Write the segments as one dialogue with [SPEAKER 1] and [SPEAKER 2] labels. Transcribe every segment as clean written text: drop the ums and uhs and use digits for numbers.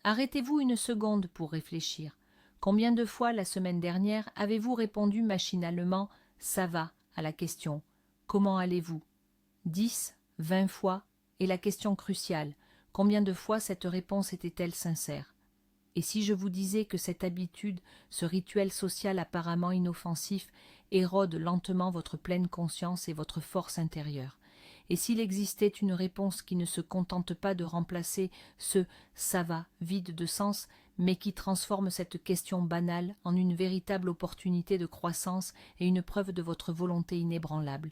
[SPEAKER 1] Arrêtez-vous une seconde pour réfléchir. Combien de fois la semaine dernière avez-vous répondu machinalement « ça va » à la question « comment allez-vous » 10, 20 fois, et la question cruciale « combien de fois cette réponse était-elle sincère ?» Et si je vous disais que cette habitude, ce rituel social apparemment inoffensif, érode lentement votre pleine conscience et votre force intérieure? Et s'il existait une réponse qui ne se contente pas de remplacer ce « ça va » vide de sens, mais qui transforme cette question banale en une véritable opportunité de croissance et une preuve de votre volonté inébranlable?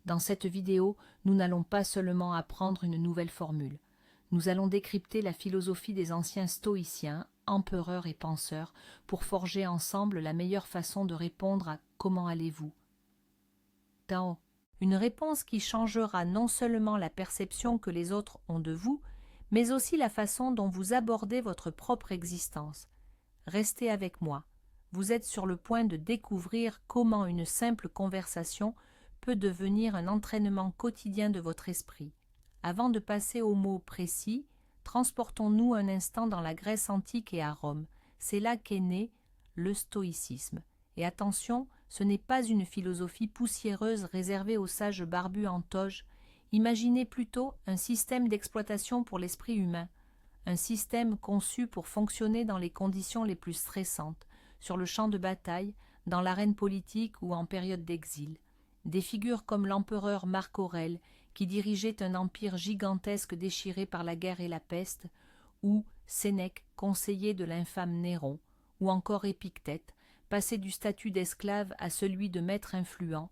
[SPEAKER 1] Dans cette vidéo, nous n'allons pas seulement apprendre une nouvelle formule. Nous allons décrypter la philosophie des anciens stoïciens, empereurs et penseurs, pour forger ensemble la meilleure façon de répondre à « comment allez-vous » Tao. Une réponse qui changera non seulement la perception que les autres ont de vous, mais aussi la façon dont vous abordez votre propre existence. Restez avec moi. Vous êtes sur le point de découvrir comment une simple conversation peut devenir un entraînement quotidien de votre esprit. Avant de passer aux mots précis, transportons-nous un instant dans la Grèce antique et à Rome. C'est là qu'est né le stoïcisme. Et attention, ce n'est pas une philosophie poussiéreuse réservée aux sages barbus en toge. Imaginez plutôt un système d'exploitation pour l'esprit humain, un système conçu pour fonctionner dans les conditions les plus stressantes, sur le champ de bataille, dans l'arène politique ou en période d'exil. Des figures comme l'empereur Marc Aurèle, qui dirigeait un empire gigantesque déchiré par la guerre et la peste, ou Sénèque, conseiller de l'infâme Néron, ou encore Épictète, passé du statut d'esclave à celui de maître influent,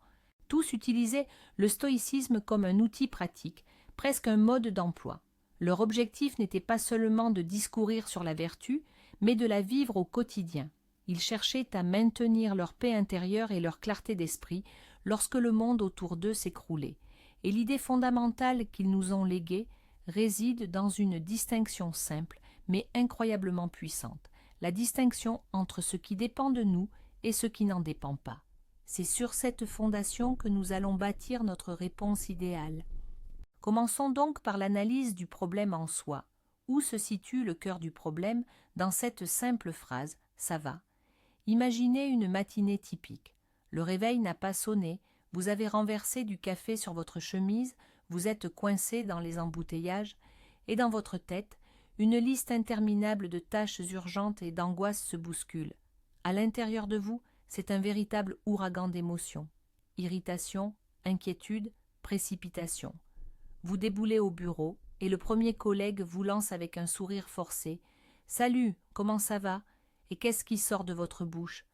[SPEAKER 1] tous utilisaient le stoïcisme comme un outil pratique, presque un mode d'emploi. Leur objectif n'était pas seulement de discourir sur la vertu, mais de la vivre au quotidien. Ils cherchaient à maintenir leur paix intérieure et leur clarté d'esprit lorsque le monde autour d'eux s'écroulait. Et l'idée fondamentale qu'ils nous ont léguée réside dans une distinction simple, mais incroyablement puissante. La distinction entre ce qui dépend de nous et ce qui n'en dépend pas. C'est sur cette fondation que nous allons bâtir notre réponse idéale. Commençons donc par l'analyse du problème en soi. Où se situe le cœur du problème dans cette simple phrase « ça va ». Imaginez une matinée typique. Le réveil n'a pas sonné, vous avez renversé du café sur votre chemise, vous êtes coincé dans les embouteillages, et dans votre tête, une liste interminable de tâches urgentes et d'angoisses se bouscule. À l'intérieur de vous, c'est un véritable ouragan d'émotions. Irritation, inquiétude, précipitation. Vous déboulez au bureau, et le premier collègue vous lance avec un sourire forcé « Salut, comment ça va ?» Et qu'est-ce qui sort de votre bouche?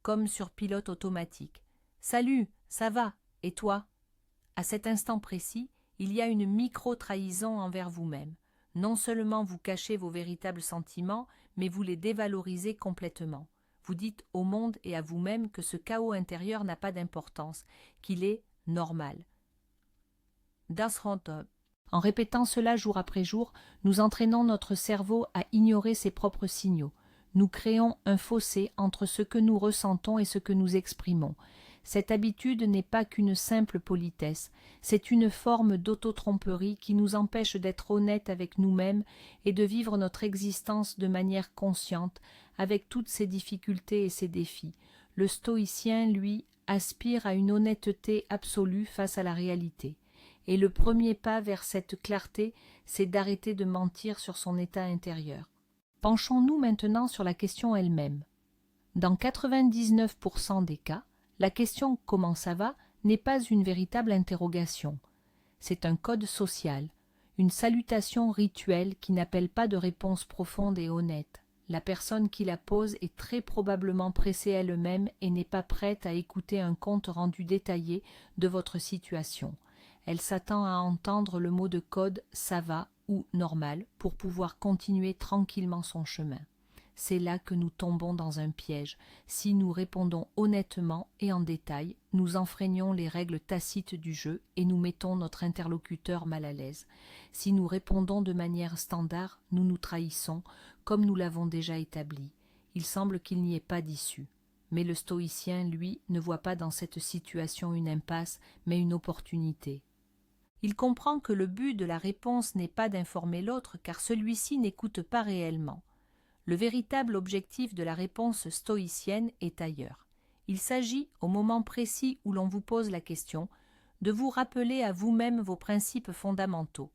[SPEAKER 1] Comme sur pilote automatique. « Salut, ça va, et toi ?» À cet instant précis, il y a une micro-trahison envers vous-même. Non seulement vous cachez vos véritables sentiments, mais vous les dévalorisez complètement. Vous dites au monde et à vous-même que ce chaos intérieur n'a pas d'importance, qu'il est normal. Das Roundup. En répétant cela jour après jour, nous entraînons notre cerveau à ignorer ses propres signaux. Nous créons un fossé entre ce que nous ressentons et ce que nous exprimons. Cette habitude n'est pas qu'une simple politesse, c'est une forme d'autotromperie qui nous empêche d'être honnêtes avec nous-mêmes et de vivre notre existence de manière consciente, avec toutes ses difficultés et ses défis. Le stoïcien, lui, aspire à une honnêteté absolue face à la réalité. Et le premier pas vers cette clarté, c'est d'arrêter de mentir sur son état intérieur. Penchons-nous maintenant sur la question elle-même. Dans 99% des cas, la question « comment ça va ?» n'est pas une véritable interrogation. C'est un code social, une salutation rituelle qui n'appelle pas de réponse profonde et honnête. La personne qui la pose est très probablement pressée elle-même et n'est pas prête à écouter un compte rendu détaillé de votre situation. Elle s'attend à entendre le mot de code « ça va » ou « normal » pour pouvoir continuer tranquillement son chemin. C'est là que nous tombons dans un piège. Si nous répondons honnêtement et en détail, nous enfreignons les règles tacites du jeu et nous mettons notre interlocuteur mal à l'aise. Si nous répondons de manière standard, nous nous trahissons, comme nous l'avons déjà établi. Il semble qu'il n'y ait pas d'issue. Mais le stoïcien, lui, ne voit pas dans cette situation une impasse, mais une opportunité. Il comprend que le but de la réponse n'est pas d'informer l'autre, car celui-ci n'écoute pas réellement. Le véritable objectif de la réponse stoïcienne est ailleurs. Il s'agit, au moment précis où l'on vous pose la question, de vous rappeler à vous-même vos principes fondamentaux.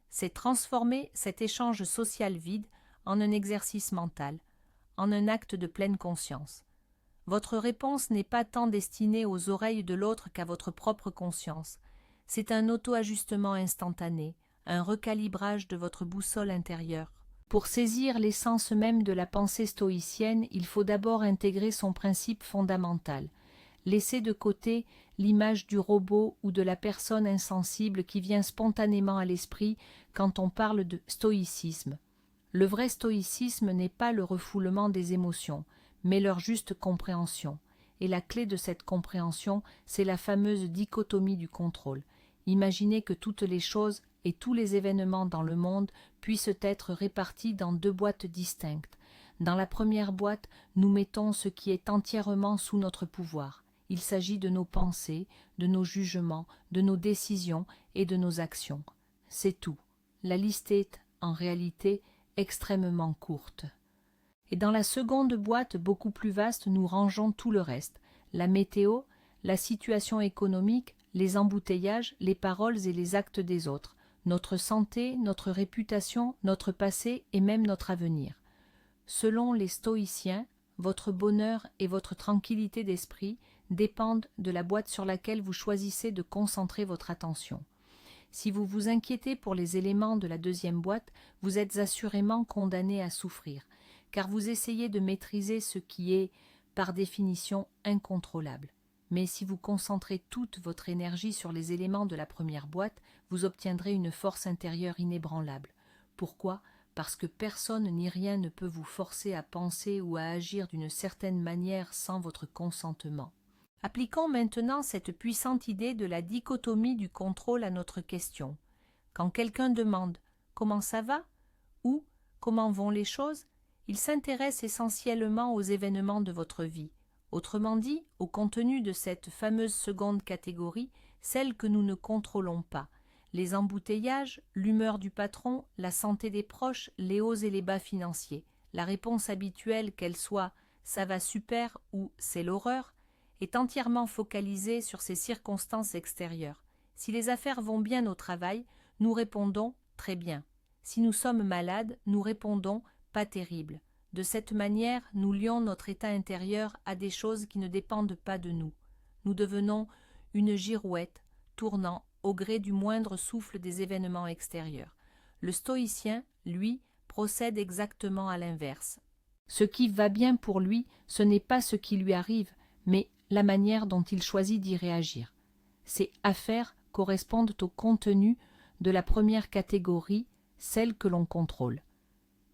[SPEAKER 1] C'est transformer cet échange social vide en un exercice mental, en un acte de pleine conscience. Votre réponse n'est pas tant destinée aux oreilles de l'autre qu'à votre propre conscience. C'est un auto-ajustement instantané, un recalibrage de votre boussole intérieure. Pour saisir l'essence même de la pensée stoïcienne, il faut d'abord intégrer son principe fondamental. Laisser de côté l'image du robot ou de la personne insensible qui vient spontanément à l'esprit quand on parle de stoïcisme. Le vrai stoïcisme n'est pas le refoulement des émotions, mais leur juste compréhension. Et la clé de cette compréhension, c'est la fameuse dichotomie du contrôle. Imaginez que toutes les choses et tous les événements dans le monde puissent être répartis dans deux boîtes distinctes. Dans la première boîte, nous mettons ce qui est entièrement sous notre pouvoir. Il s'agit de nos pensées, de nos jugements, de nos décisions et de nos actions. C'est tout. La liste est, en réalité, extrêmement courte. Et dans la seconde boîte, beaucoup plus vaste, nous rangeons tout le reste. La météo, la situation économique, les embouteillages, les paroles et les actes des autres, notre santé, notre réputation, notre passé et même notre avenir. Selon les stoïciens, votre bonheur et votre tranquillité d'esprit dépendent de la boîte sur laquelle vous choisissez de concentrer votre attention. Si vous vous inquiétez pour les éléments de la deuxième boîte, vous êtes assurément condamné à souffrir, car vous essayez de maîtriser ce qui est, par définition, incontrôlable. Mais si vous concentrez toute votre énergie sur les éléments de la première boîte, vous obtiendrez une force intérieure inébranlable. Pourquoi ? Parce que personne ni rien ne peut vous forcer à penser ou à agir d'une certaine manière sans votre consentement. Appliquons maintenant cette puissante idée de la dichotomie du contrôle à notre question. Quand quelqu'un demande « Comment ça va ?» ou « Comment vont les choses ?» il s'intéresse essentiellement aux événements de votre vie. Autrement dit, au contenu de cette fameuse seconde catégorie, celle que nous ne contrôlons pas. Les embouteillages, l'humeur du patron, la santé des proches, les hauts et les bas financiers. La réponse habituelle, qu'elle soit « ça va super » ou « c'est l'horreur », est entièrement focalisée sur ces circonstances extérieures. Si les affaires vont bien au travail, nous répondons « très bien ». Si nous sommes malades, nous répondons « pas terrible ». De cette manière, nous lions notre état intérieur à des choses qui ne dépendent pas de nous. Nous devenons une girouette, tournant au gré du moindre souffle des événements extérieurs. Le stoïcien, lui, procède exactement à l'inverse. Ce qui va bien pour lui, ce n'est pas ce qui lui arrive, mais la manière dont il choisit d'y réagir. Ces affaires correspondent au contenu de la première catégorie, celle que l'on contrôle.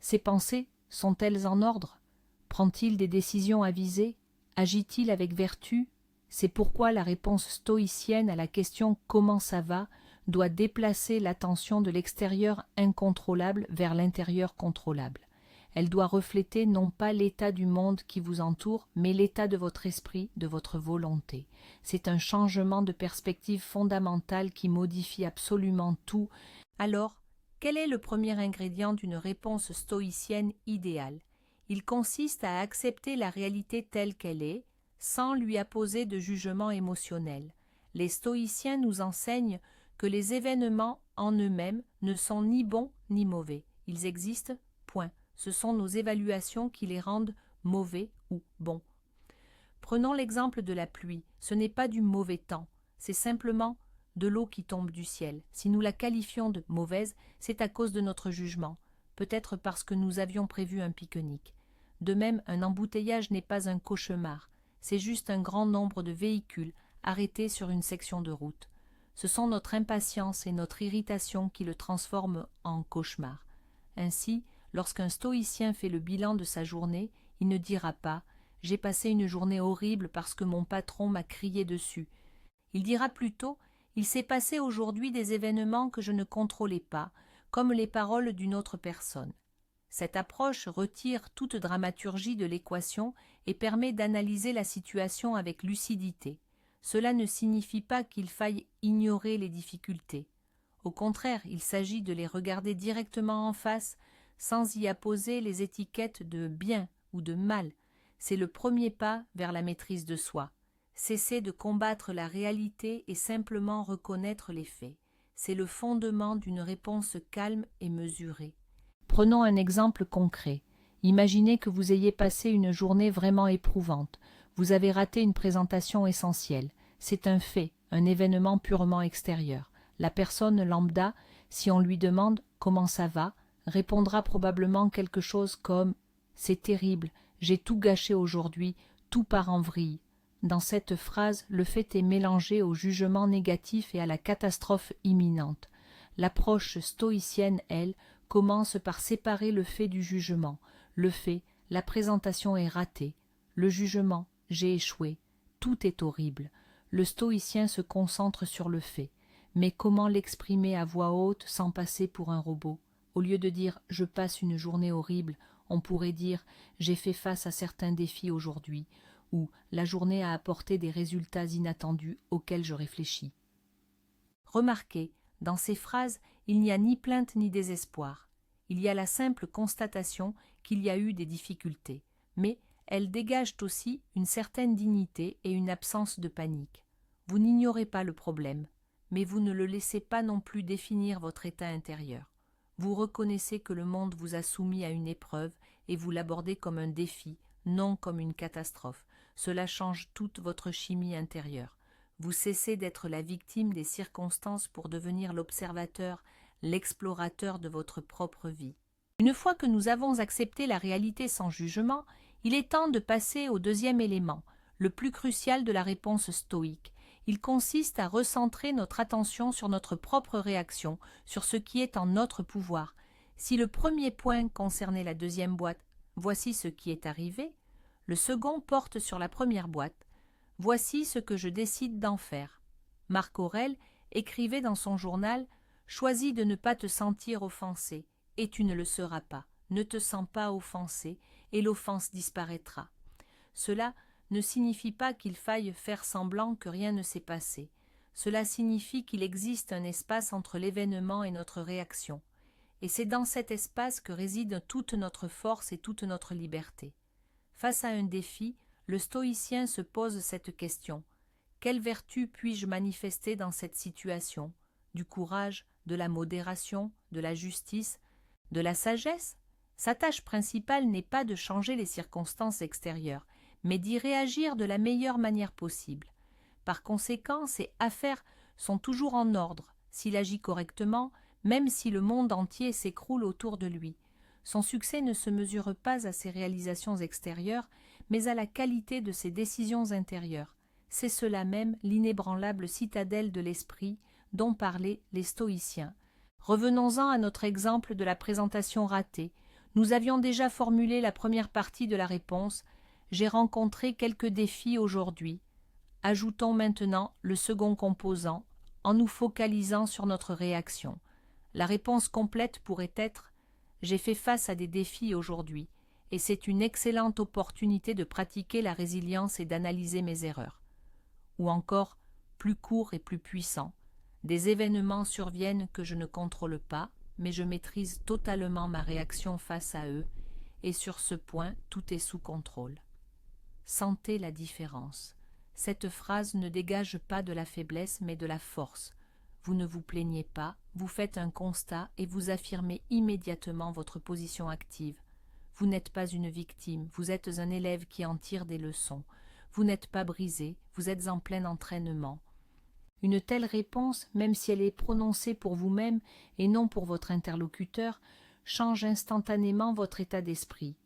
[SPEAKER 1] Ses pensées sont-elles en ordre? Prend-il des décisions avisées? Agit-il avec vertu? C'est pourquoi la réponse stoïcienne à la question « Comment ça va ?» doit déplacer l'attention de l'extérieur incontrôlable vers l'intérieur contrôlable. Elle doit refléter non pas l'état du monde qui vous entoure, mais l'état de votre esprit, de votre volonté. C'est un changement de perspective fondamental qui modifie absolument tout. Alors, quel est le premier ingrédient d'une réponse stoïcienne idéale? Il consiste à accepter la réalité telle qu'elle est, sans lui apposer de jugement émotionnel. Les stoïciens nous enseignent que les événements en eux-mêmes ne sont ni bons ni mauvais. Ils existent, point. Ce sont nos évaluations qui les rendent mauvais ou bons. Prenons l'exemple de la pluie. Ce n'est pas du mauvais temps, c'est simplement de l'eau qui tombe du ciel. Si nous la qualifions de mauvaise, c'est à cause de notre jugement, peut-être parce que nous avions prévu un pique-nique. De même, un embouteillage n'est pas un cauchemar, c'est juste un grand nombre de véhicules arrêtés sur une section de route. Ce sont notre impatience et notre irritation qui le transforment en cauchemar. Ainsi, lorsqu'un stoïcien fait le bilan de sa journée, il ne dira pas « j'ai passé une journée horrible parce que mon patron m'a crié dessus ». Il dira plutôt « il s'est passé aujourd'hui des événements que je ne contrôlais pas, comme les paroles d'une autre personne ». Cette approche retire toute dramaturgie de l'équation et permet d'analyser la situation avec lucidité. Cela ne signifie pas qu'il faille ignorer les difficultés. Au contraire, il s'agit de les regarder directement en face, sans y apposer les étiquettes de bien ou de mal. C'est le premier pas vers la maîtrise de soi. Cesser de combattre la réalité et simplement reconnaître les faits. C'est le fondement d'une réponse calme et mesurée. Prenons un exemple concret. Imaginez que vous ayez passé une journée vraiment éprouvante. Vous avez raté une présentation essentielle. C'est un fait, un événement purement extérieur. La personne lambda, si on lui demande « comment ça va ?», répondra probablement quelque chose comme « c'est terrible, j'ai tout gâché aujourd'hui, tout part en vrille ». Dans cette phrase, le fait est mélangé au jugement négatif et à la catastrophe imminente. L'approche stoïcienne, elle, commence par séparer le fait du jugement. Le fait, la présentation est ratée. Le jugement, j'ai échoué. Tout est horrible. Le stoïcien se concentre sur le fait. Mais comment l'exprimer à voix haute sans passer pour un robot? Au lieu de dire « je passe une journée horrible », on pourrait dire « j'ai fait face à certains défis aujourd'hui » ou « la journée a apporté des résultats inattendus auxquels je réfléchis ». Remarquez, dans ces phrases, il n'y a ni plainte ni désespoir. Il y a la simple constatation qu'il y a eu des difficultés, mais elles dégagent aussi une certaine dignité et une absence de panique. Vous n'ignorez pas le problème, mais vous ne le laissez pas non plus définir votre état intérieur. Vous reconnaissez que le monde vous a soumis à une épreuve et vous l'abordez comme un défi, non comme une catastrophe. Cela change toute votre chimie intérieure. Vous cessez d'être la victime des circonstances pour devenir l'observateur, l'explorateur de votre propre vie. Une fois que nous avons accepté la réalité sans jugement, il est temps de passer au deuxième élément, le plus crucial de la réponse stoïque. Il consiste à recentrer notre attention sur notre propre réaction, sur ce qui est en notre pouvoir. Si le premier point concernait la deuxième boîte, voici ce qui est arrivé, le second porte sur la première boîte, voici ce que je décide d'en faire. Marc Aurèle écrivait dans son journal « Choisis de ne pas te sentir offensé, et tu ne le seras pas. Ne te sens pas offensé, et l'offense disparaîtra. » Cela ne signifie pas qu'il faille faire semblant que rien ne s'est passé. Cela signifie qu'il existe un espace entre l'événement et notre réaction. Et c'est dans cet espace que réside toute notre force et toute notre liberté. Face à un défi, le stoïcien se pose cette question. Quelle vertu puis-je manifester dans cette situation? Du courage, de la modération, de la justice, de la sagesse? Sa tâche principale n'est pas de changer les circonstances extérieures, mais d'y réagir de la meilleure manière possible. Par conséquent, ses affaires sont toujours en ordre, s'il agit correctement, même si le monde entier s'écroule autour de lui. Son succès ne se mesure pas à ses réalisations extérieures, mais à la qualité de ses décisions intérieures. C'est cela même l'inébranlable citadelle de l'esprit dont parlaient les stoïciens. Revenons-en à notre exemple de la présentation ratée. Nous avions déjà formulé la première partie de la réponse. J'ai rencontré quelques défis aujourd'hui. Ajoutons maintenant le second composant en nous focalisant sur notre réaction. La réponse complète pourrait être « J'ai fait face à des défis aujourd'hui et c'est une excellente opportunité de pratiquer la résilience et d'analyser mes erreurs. » Ou encore, plus court et plus puissant, « Des événements surviennent que je ne contrôle pas, mais je maîtrise totalement ma réaction face à eux et sur ce point, tout est sous contrôle. » Sentez la différence. Cette phrase ne dégage pas de la faiblesse mais de la force. Vous ne vous plaignez pas, vous faites un constat et vous affirmez immédiatement votre position active. Vous n'êtes pas une victime, vous êtes un élève qui en tire des leçons. Vous n'êtes pas brisé, vous êtes en plein entraînement. Une telle réponse, même si elle est prononcée pour vous-même et non pour votre interlocuteur, change instantanément votre état d'esprit.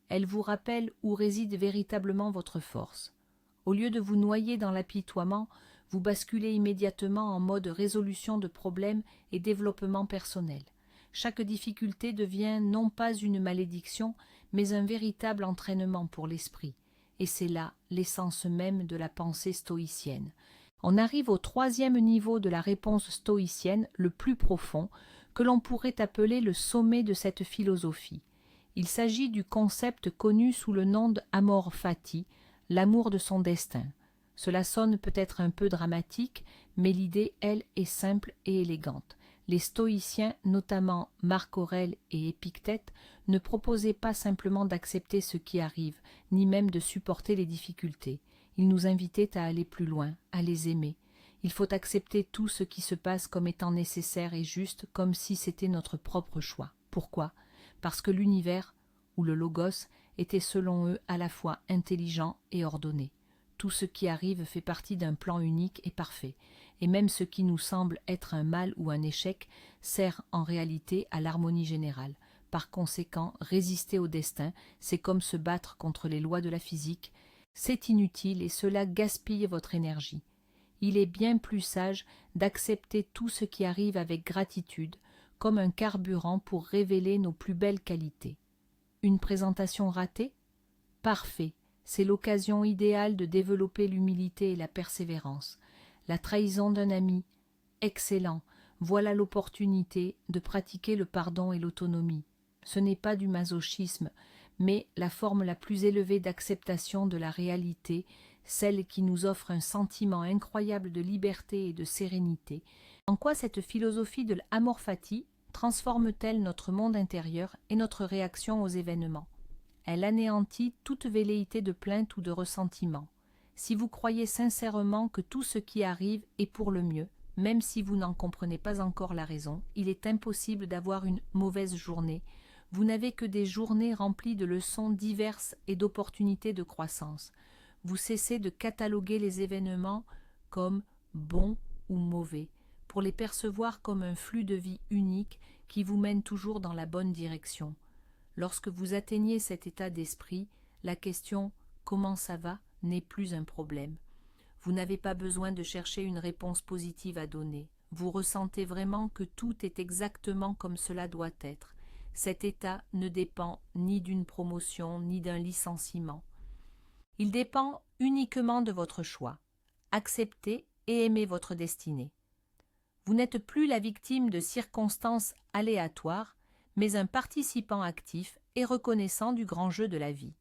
[SPEAKER 1] Elle vous rappelle où réside véritablement votre force. Au lieu de vous noyer dans l'apitoiement, vous basculez immédiatement en mode résolution de problèmes et développement personnel. Chaque difficulté devient non pas une malédiction, mais un véritable entraînement pour l'esprit. Et c'est là l'essence même de la pensée stoïcienne. On arrive au troisième niveau de la réponse stoïcienne, le plus profond, que l'on pourrait appeler le sommet de cette philosophie. Il s'agit du concept connu sous le nom d'amor fati, l'amour de son destin. Cela sonne peut-être un peu dramatique, mais l'idée, elle, est simple et élégante. Les stoïciens, notamment Marc Aurèle et Épictète, ne proposaient pas simplement d'accepter ce qui arrive, ni même de supporter les difficultés. Ils nous invitaient à aller plus loin, à les aimer. Il faut accepter tout ce qui se passe comme étant nécessaire et juste, comme si c'était notre propre choix. Pourquoi ? Parce que l'univers, ou le logos, était selon eux à la fois intelligent et ordonné. Tout ce qui arrive fait partie d'un plan unique et parfait, et même ce qui nous semble être un mal ou un échec sert en réalité à l'harmonie générale. Par conséquent, résister au destin, c'est comme se battre contre les lois de la physique, c'est inutile et cela gaspille votre énergie. Il est bien plus sage d'accepter tout ce qui arrive avec gratitude, comme un carburant pour révéler nos plus belles qualités. Une présentation ratée ? Parfait, c'est l'occasion idéale de développer l'humilité et la persévérance. La trahison d'un ami ? Excellent, voilà l'opportunité de pratiquer le pardon et l'autonomie. Ce n'est pas du masochisme, mais la forme la plus élevée d'acceptation de la réalité, celle qui nous offre un sentiment incroyable de liberté et de sérénité. En quoi cette philosophie de l'amor fati transforme-t-elle notre monde intérieur et notre réaction aux événements ? Elle anéantit toute velléité de plainte ou de ressentiment. Si vous croyez sincèrement que tout ce qui arrive est pour le mieux, même si vous n'en comprenez pas encore la raison, il est impossible d'avoir une mauvaise journée. Vous n'avez que des journées remplies de leçons diverses et d'opportunités de croissance. Vous cessez de cataloguer les événements comme bons ou mauvais, pour les percevoir comme un flux de vie unique qui vous mène toujours dans la bonne direction. Lorsque vous atteignez cet état d'esprit, la question « comment ça va ?» n'est plus un problème. Vous n'avez pas besoin de chercher une réponse positive à donner. Vous ressentez vraiment que tout est exactement comme cela doit être. Cet état ne dépend ni d'une promotion ni d'un licenciement. Il dépend uniquement de votre choix. Acceptez et aimez votre destinée. Vous n'êtes plus la victime de circonstances aléatoires, mais un participant actif et reconnaissant du grand jeu de la vie.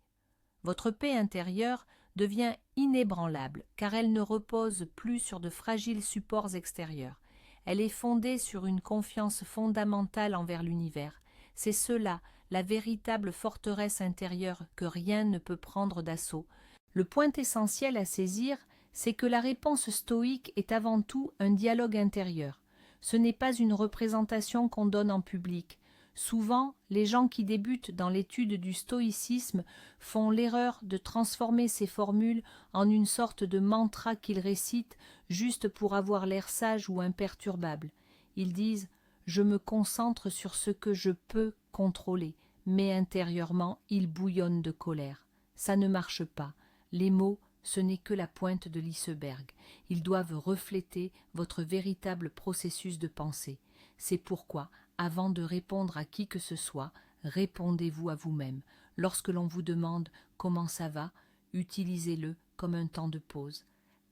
[SPEAKER 1] Votre paix intérieure devient inébranlable, car elle ne repose plus sur de fragiles supports extérieurs. Elle est fondée sur une confiance fondamentale envers l'univers. C'est cela, la véritable forteresse intérieure que rien ne peut prendre d'assaut. Le point essentiel à saisir, c'est que la réponse stoïque est avant tout un dialogue intérieur. Ce n'est pas une représentation qu'on donne en public. Souvent, les gens qui débutent dans l'étude du stoïcisme font l'erreur de transformer ces formules en une sorte de mantra qu'ils récitent juste pour avoir l'air sage ou imperturbable. Ils disent « je me concentre sur ce que je peux contrôler », mais intérieurement, ils bouillonnent de colère. Ça ne marche pas. Les mots, ce n'est que la pointe de l'iceberg. Ils doivent refléter votre véritable processus de pensée. C'est pourquoi, avant de répondre à qui que ce soit, répondez-vous à vous-même. Lorsque l'on vous demande « comment ça va ?», utilisez-le comme un temps de pause.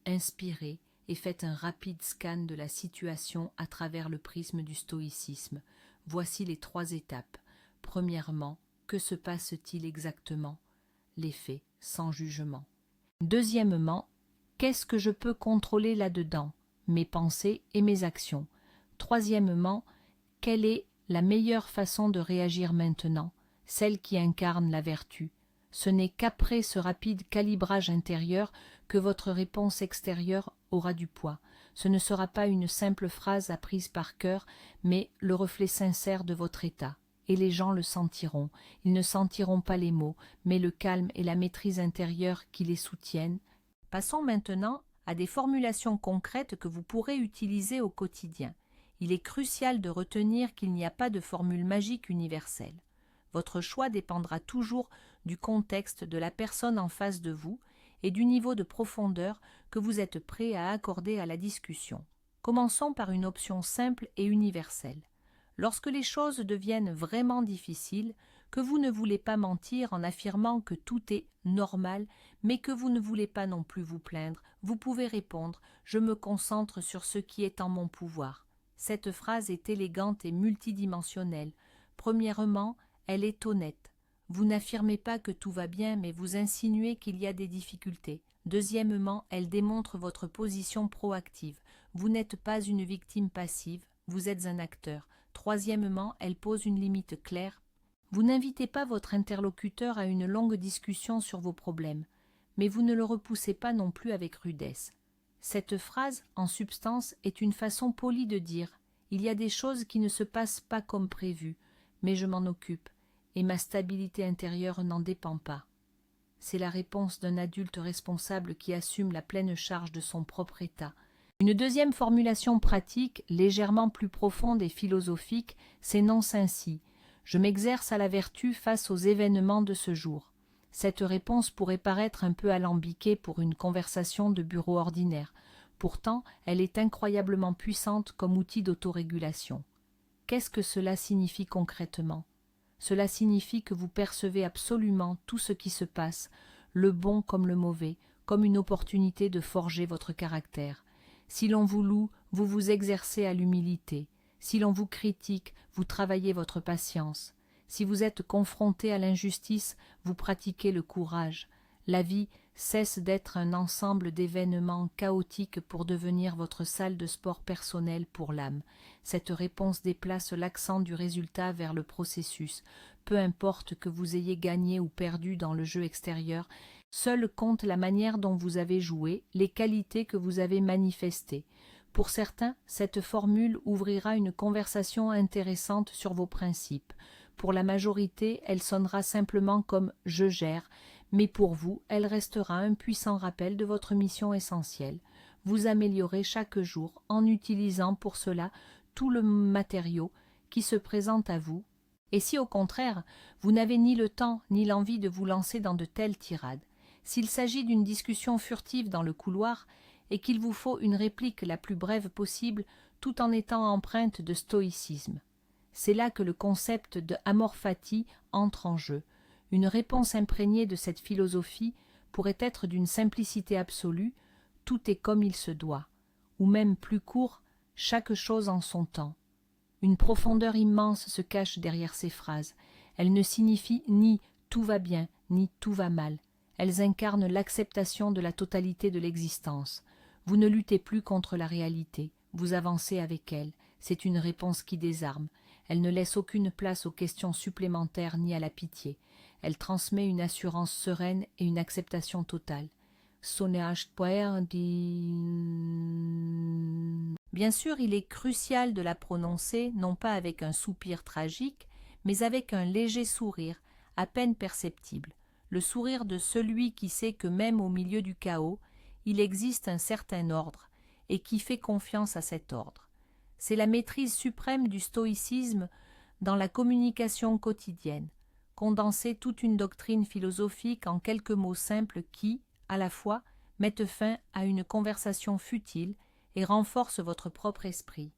[SPEAKER 1] Inspirez et faites un rapide scan de la situation à travers le prisme du stoïcisme. Voici les 3 étapes. Premièrement, que se passe-t-il exactement ? Les faits, sans jugement. Deuxièmement, qu'est-ce que je peux contrôler là-dedans ? Mes pensées et mes actions. Troisièmement, quelle est la meilleure façon de réagir maintenant, celle qui incarne la vertu? Ce n'est qu'après ce rapide calibrage intérieur que votre réponse extérieure aura du poids. Ce ne sera pas une simple phrase apprise par cœur, mais le reflet sincère de votre état. Et les gens le sentiront. Ils ne sentiront pas les mots, mais le calme et la maîtrise intérieure qui les soutiennent. Passons maintenant à des formulations concrètes que vous pourrez utiliser au quotidien. Il est crucial de retenir qu'il n'y a pas de formule magique universelle. Votre choix dépendra toujours du contexte de la personne en face de vous et du niveau de profondeur que vous êtes prêt à accorder à la discussion. Commençons par une option simple et universelle. Lorsque les choses deviennent vraiment difficiles, que vous ne voulez pas mentir en affirmant que tout est normal, mais que vous ne voulez pas non plus vous plaindre, vous pouvez répondre « Je me concentre sur ce qui est en mon pouvoir ». Cette phrase est élégante et multidimensionnelle. Premièrement, elle est honnête. Vous n'affirmez pas que tout va bien, mais vous insinuez qu'il y a des difficultés. Deuxièmement, elle démontre votre position proactive. Vous n'êtes pas une victime passive, vous êtes un acteur. Troisièmement, elle pose une limite claire. Vous n'invitez pas votre interlocuteur à une longue discussion sur vos problèmes, mais vous ne le repoussez pas non plus avec rudesse. Cette phrase, en substance, est une façon polie de dire « Il y a des choses qui ne se passent pas comme prévu, mais je m'en occupe, et ma stabilité intérieure n'en dépend pas. » C'est la réponse d'un adulte responsable qui assume la pleine charge de son propre état. Une deuxième formulation pratique, légèrement plus profonde et philosophique, s'énonce ainsi « Je m'exerce à la vertu face aux événements de ce jour ». Cette réponse pourrait paraître un peu alambiquée pour une conversation de bureau ordinaire. Pourtant, elle est incroyablement puissante comme outil d'autorégulation. Qu'est-ce que cela signifie concrètement ? Cela signifie que vous percevez absolument tout ce qui se passe, le bon comme le mauvais, comme une opportunité de forger votre caractère. Si l'on vous loue, vous vous exercez à l'humilité. Si l'on vous critique, vous travaillez votre patience. Si vous êtes confronté à l'injustice, vous pratiquez le courage. La vie cesse d'être un ensemble d'événements chaotiques pour devenir votre salle de sport personnelle pour l'âme. Cette réponse déplace l'accent du résultat vers le processus. Peu importe que vous ayez gagné ou perdu dans le jeu extérieur, seul compte la manière dont vous avez joué, les qualités que vous avez manifestées. Pour certains, cette formule ouvrira une conversation intéressante sur vos principes. Pour la majorité, elle sonnera simplement comme « je gère », mais pour vous, elle restera un puissant rappel de votre mission essentielle. Vous améliorez chaque jour en utilisant pour cela tout le matériau qui se présente à vous. Et si au contraire, vous n'avez ni le temps ni l'envie de vous lancer dans de telles tirades, s'il s'agit d'une discussion furtive dans le couloir et qu'il vous faut une réplique la plus brève possible tout en étant empreinte de stoïcisme, c'est là que le concept de amor fati entre en jeu. Une réponse imprégnée de cette philosophie pourrait être d'une simplicité absolue, tout est comme il se doit, ou même plus court, chaque chose en son temps. Une profondeur immense se cache derrière ces phrases. Elles ne signifient ni tout va bien, ni tout va mal. Elles incarnent l'acceptation de la totalité de l'existence. Vous ne luttez plus contre la réalité, vous avancez avec elle. C'est une réponse qui désarme. Elle ne laisse aucune place aux questions supplémentaires ni à la pitié. Elle transmet une assurance sereine et une acceptation totale. Bien sûr, il est crucial de la prononcer, non pas avec un soupir tragique, mais avec un léger sourire, à peine perceptible, le sourire de celui qui sait que même au milieu du chaos, il existe un certain ordre, et qui fait confiance à cet ordre. C'est la maîtrise suprême du stoïcisme dans la communication quotidienne, condenser toute une doctrine philosophique en quelques mots simples qui, à la fois, mettent fin à une conversation futile et renforcent votre propre esprit.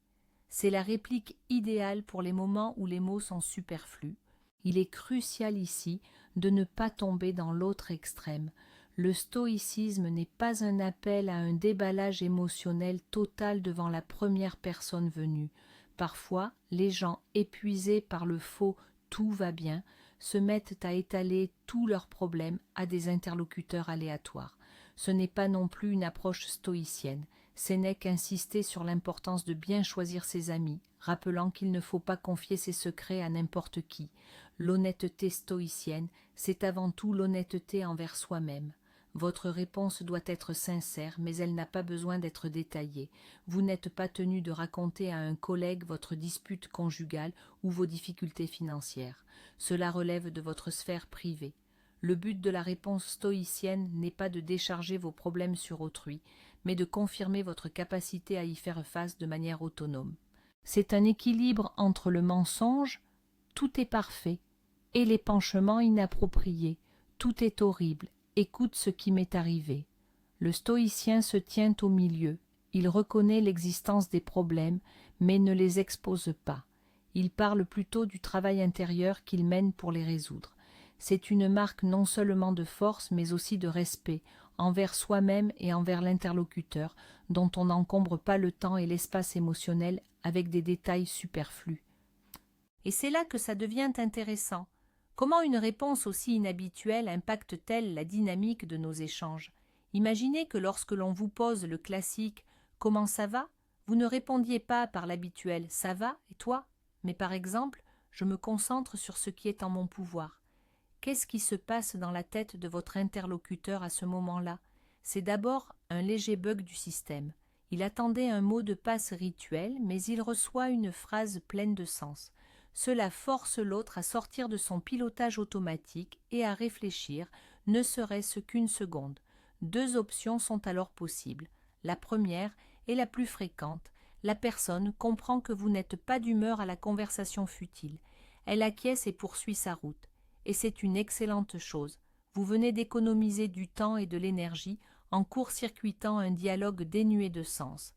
[SPEAKER 1] C'est la réplique idéale pour les moments où les mots sont superflus. Il est crucial ici de ne pas tomber dans l'autre extrême. Le stoïcisme n'est pas un appel à un déballage émotionnel total devant la première personne venue. Parfois, les gens épuisés par le faux « tout va bien » se mettent à étaler tous leurs problèmes à des interlocuteurs aléatoires. Ce n'est pas non plus une approche stoïcienne. Ce n'est qu'insister sur l'importance de bien choisir ses amis, rappelant qu'il ne faut pas confier ses secrets à n'importe qui. L'honnêteté stoïcienne, c'est avant tout l'honnêteté envers soi-même. Votre réponse doit être sincère, mais elle n'a pas besoin d'être détaillée. Vous n'êtes pas tenu de raconter à un collègue votre dispute conjugale ou vos difficultés financières. Cela relève de votre sphère privée. Le but de la réponse stoïcienne n'est pas de décharger vos problèmes sur autrui, mais de confirmer votre capacité à y faire face de manière autonome. C'est un équilibre entre le mensonge « tout est parfait » et l'épanchement inapproprié « tout est horrible ». Écoute ce qui m'est arrivé. Le stoïcien se tient au milieu. Il reconnaît l'existence des problèmes, mais ne les expose pas. Il parle plutôt du travail intérieur qu'il mène pour les résoudre. C'est une marque non seulement de force, mais aussi de respect, envers soi-même et envers l'interlocuteur, dont on n'encombre pas le temps et l'espace émotionnel avec des détails superflus. Et c'est là que ça devient intéressant. Comment une réponse aussi inhabituelle impacte-t-elle la dynamique de nos échanges ? Imaginez que lorsque l'on vous pose le classique « Comment ça va ?», Vous ne répondiez pas par l'habituel « ça va et toi ?» mais par exemple « je me concentre sur ce qui est en mon pouvoir ». Qu'est-ce qui se passe dans la tête de votre interlocuteur à ce moment-là? C'est d'abord un léger bug du système. Il attendait un mot de passe rituel, mais il reçoit une phrase pleine de sens. Cela force l'autre à sortir de son pilotage automatique et à réfléchir, ne serait-ce qu'une seconde. Deux options sont alors possibles. La première est la plus fréquente. La personne comprend que vous n'êtes pas d'humeur à la conversation futile. Elle acquiesce et poursuit sa route. Et c'est une excellente chose. Vous venez d'économiser du temps et de l'énergie en court-circuitant un dialogue dénué de sens.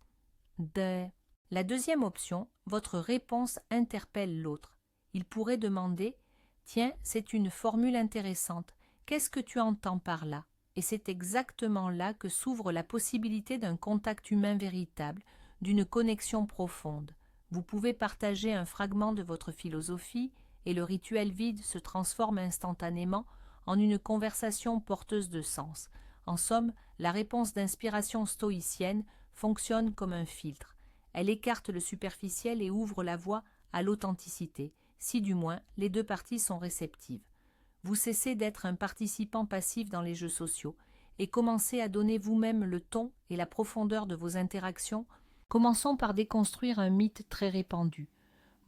[SPEAKER 1] La deuxième option, votre réponse interpelle l'autre. Il pourrait demander « Tiens, c'est une formule intéressante. Qu'est-ce que tu entends par là ?» Et c'est exactement là que s'ouvre la possibilité d'un contact humain véritable, d'une connexion profonde. Vous pouvez partager un fragment de votre philosophie et le rituel vide se transforme instantanément en une conversation porteuse de sens. En somme, la réponse d'inspiration stoïcienne fonctionne comme un filtre. Elle écarte le superficiel et ouvre la voie à l'authenticité, si du moins les deux parties sont réceptives. Vous cessez d'être un participant passif dans les jeux sociaux et commencez à donner vous-même le ton et la profondeur de vos interactions. Commençons par déconstruire un mythe très répandu.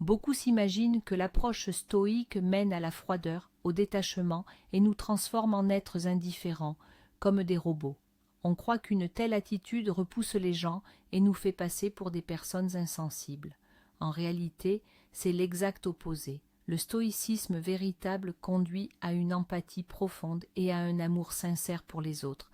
[SPEAKER 1] Beaucoup s'imaginent que l'approche stoïque mène à la froideur, au détachement et nous transforme en êtres indifférents, comme des robots. On croit qu'une telle attitude repousse les gens et nous fait passer pour des personnes insensibles. En réalité, c'est l'exact opposé. Le stoïcisme véritable conduit à une empathie profonde et à un amour sincère pour les autres.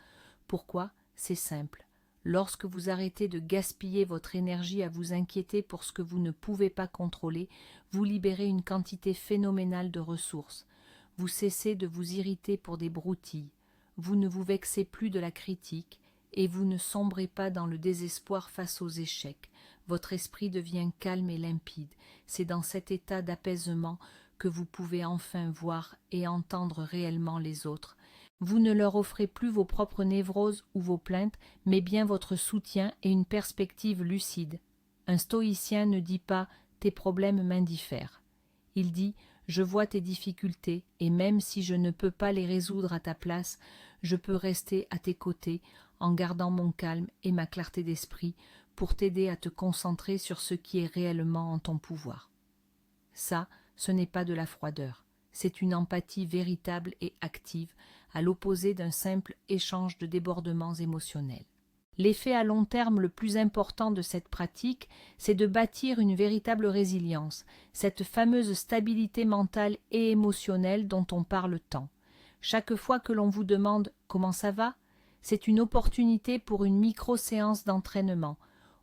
[SPEAKER 1] Pourquoi? C'est simple. Lorsque vous arrêtez de gaspiller votre énergie à vous inquiéter pour ce que vous ne pouvez pas contrôler, vous libérez une quantité phénoménale de ressources. Vous cessez de vous irriter pour des broutilles. Vous ne vous vexez plus de la critique et vous ne sombrez pas dans le désespoir face aux échecs. Votre esprit devient calme et limpide. C'est dans cet état d'apaisement que vous pouvez enfin voir et entendre réellement les autres. Vous ne leur offrez plus vos propres névroses ou vos plaintes, mais bien votre soutien et une perspective lucide. Un stoïcien ne dit pas « tes problèmes m'indiffèrent ». Il dit « je vois tes difficultés et même si je ne peux pas les résoudre à ta place, je peux rester à tes côtés en gardant mon calme et ma clarté d'esprit pour t'aider à te concentrer sur ce qui est réellement en ton pouvoir. » Ça, ce n'est pas de la froideur. C'est une empathie véritable et active, à l'opposé d'un simple échange de débordements émotionnels. L'effet à long terme le plus important de cette pratique, c'est de bâtir une véritable résilience, cette fameuse stabilité mentale et émotionnelle dont on parle tant. Chaque fois que l'on vous demande « comment ça va ?», c'est une opportunité pour une micro-séance d'entraînement.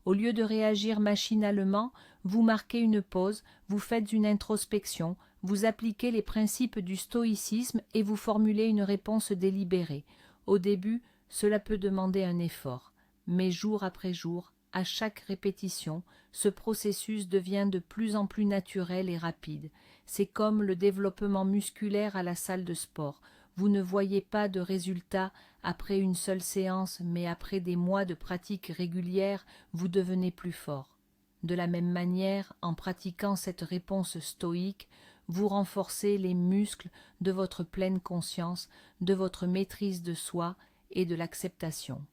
[SPEAKER 1] Au lieu de réagir machinalement, vous marquez une pause, vous faites une introspection, vous appliquez les principes du stoïcisme et vous formulez une réponse délibérée. Au début, cela peut demander un effort, mais jour après jour, à chaque répétition, ce processus devient de plus en plus naturel et rapide. C'est comme le développement musculaire à la salle de sport. Vous ne voyez pas de résultat après une seule séance, mais après des mois de pratique régulière, vous devenez plus fort. De la même manière, en pratiquant cette réponse stoïque, vous renforcez les muscles de votre pleine conscience, de votre maîtrise de soi et de l'acceptation.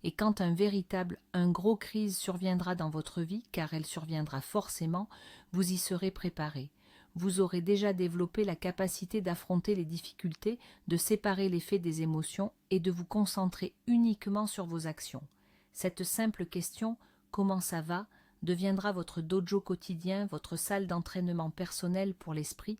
[SPEAKER 1] Et quand un gros crise surviendra dans votre vie, car elle surviendra forcément, vous y serez préparé. Vous aurez déjà développé la capacité d'affronter les difficultés, de séparer les faits des émotions et de vous concentrer uniquement sur vos actions. Cette simple question « Comment ça va ?» deviendra votre dojo quotidien, votre salle d'entraînement personnel pour l'esprit.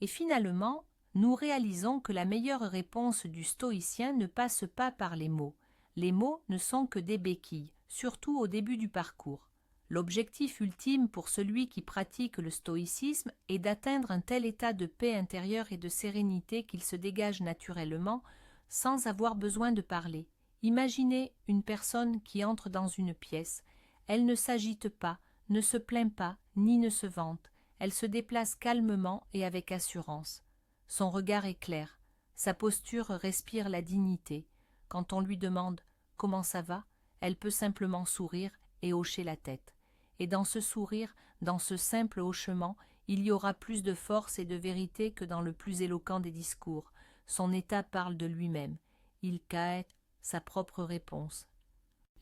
[SPEAKER 1] Et finalement, nous réalisons que la meilleure réponse du stoïcien ne passe pas par les mots. Les mots ne sont que des béquilles, surtout au début du parcours. L'objectif ultime pour celui qui pratique le stoïcisme est d'atteindre un tel état de paix intérieure et de sérénité qu'il se dégage naturellement sans avoir besoin de parler. Imaginez une personne qui entre dans une pièce. Elle ne s'agite pas, ne se plaint pas, ni ne se vante. Elle se déplace calmement et avec assurance. Son regard est clair. Sa posture respire la dignité. Quand on lui demande « Comment ça va ?», elle peut simplement sourire et hocher la tête. et dans ce sourire, dans ce simple hochement, il y aura plus de force et de vérité que dans le plus éloquent des discours. Son état parle de lui-même. Il cache sa propre réponse.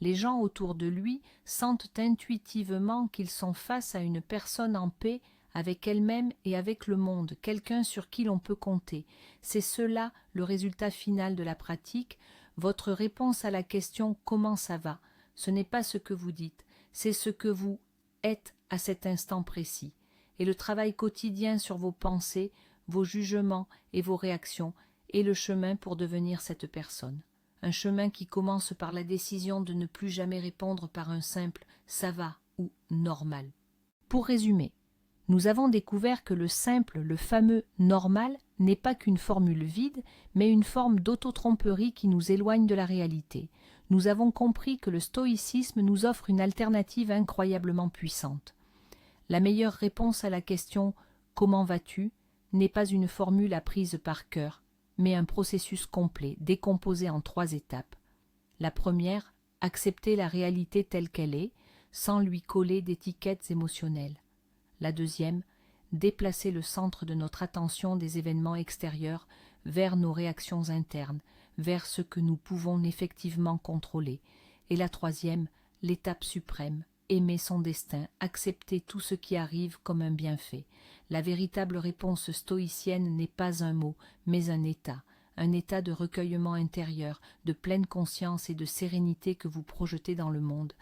[SPEAKER 1] Les gens autour de lui sentent intuitivement qu'ils sont face à une personne en paix avec elle-même et avec le monde, quelqu'un sur qui l'on peut compter. C'est cela le résultat final de la pratique. Votre réponse à la question « Comment ça va ?» Ce n'est pas ce que vous dites, c'est ce que vous êtes à cet instant précis. Et le travail quotidien sur vos pensées, vos jugements et vos réactions est le chemin pour devenir cette personne. Un chemin qui commence par la décision de ne plus jamais répondre par un simple « ça va » ou « normal ». Pour résumer, nous avons découvert que le simple, le fameux « normal » n'est pas qu'une formule vide, mais une forme d'autotromperie qui nous éloigne de la réalité. Nous avons compris que le stoïcisme nous offre une alternative incroyablement puissante. La meilleure réponse à la question « Comment vas-tu » n'est pas une formule apprise par cœur, mais un processus complet, décomposé en 3 étapes. La première, accepter la réalité telle qu'elle est, sans lui coller d'étiquettes émotionnelles. La deuxième, déplacer le centre de notre attention des événements extérieurs vers nos réactions internes, vers ce que nous pouvons effectivement contrôler. Et la troisième, l'étape suprême, aimer son destin, accepter tout ce qui arrive comme un bienfait. La véritable réponse stoïcienne n'est pas un mot, mais un état de recueillement intérieur, de pleine conscience et de sérénité que vous projetez dans le monde.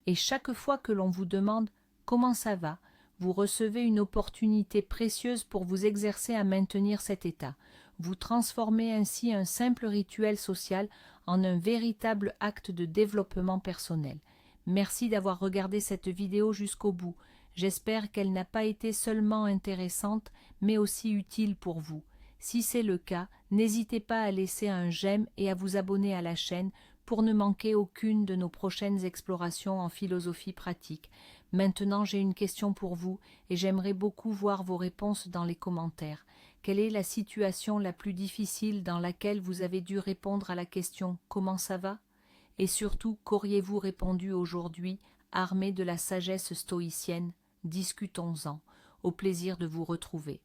[SPEAKER 1] Et chaque fois que l'on vous demande « Comment ça va ?», vous recevez une opportunité précieuse pour vous exercer à maintenir cet état. Vous transformez ainsi un simple rituel social en un véritable acte de développement personnel. Merci d'avoir regardé cette vidéo jusqu'au bout. J'espère qu'elle n'a pas été seulement intéressante, mais aussi utile pour vous. Si c'est le cas, n'hésitez pas à laisser un j'aime et à vous abonner à la chaîne pour ne manquer aucune de nos prochaines explorations en philosophie pratique. Maintenant, j'ai une question pour vous et j'aimerais beaucoup voir vos réponses dans les commentaires. Quelle est la situation la plus difficile dans laquelle vous avez dû répondre à la question « Comment ça va ?» Et surtout, qu'auriez-vous répondu aujourd'hui, armé de la sagesse stoïcienne? Discutons-en. Au plaisir de vous retrouver.